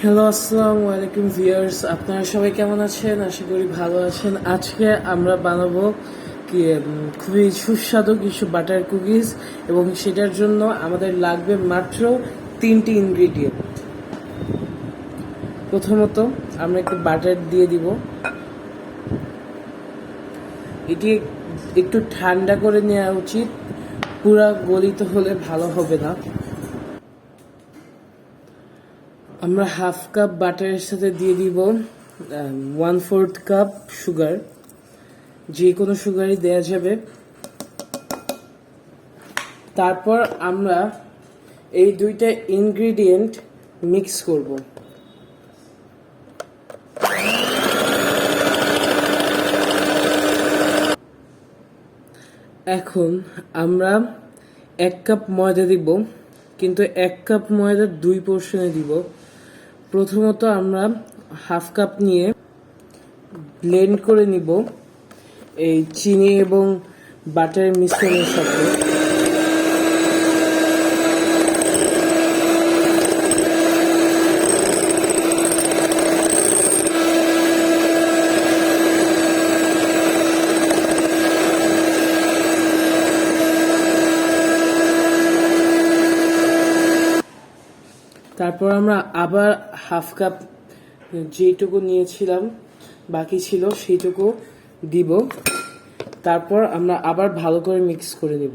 Hello, আসসালামু আলাইকুম viewers. আপনারা সবাই কেমন আছেন? আশা করি ভালো আছেন। আজকে আমরা বানাবো কি খুবই সুস্বাদু কিছু বাটার কুকিজ, এবং সেটার জন্য আমাদের লাগবে মাত্র 3টি ইনগ্রিডিয়েন্ট। প্রথমত আমরা একটু বাটার দিয়ে দিব। এটি একটু ঠান্ডা করে নেওয়া উচিত, পুরা গলিত হলে ভালো হবে না। আমরা হাফ কাপ বাটারের সাথে দিয়ে দিব 1/4 কাপ সুগার। যে কোনো সুগারই দেওয়া যাবে। তারপর আমরা এই দুইটা ইনগ্রিডিয়েন্ট মিক্স করব। এখন আমরা 1 কাপ ময়দা দিব, কিন্তু 1 কাপ ময়দা 2 পোর্শনে দিব। প্রথমত আমরা হাফ কাপ নিয়ে ব্লেন্ড করে নিব এই চিনি এবং বাটারের মিশ্রণের সাথে। তারপর আমরা আবার হাফ কাপ যেটুকু নিয়েছিলাম বাকি ছিল সেইটুকু দিব। তারপর আমরা আবার ভালো করে মিক্স করে নিব।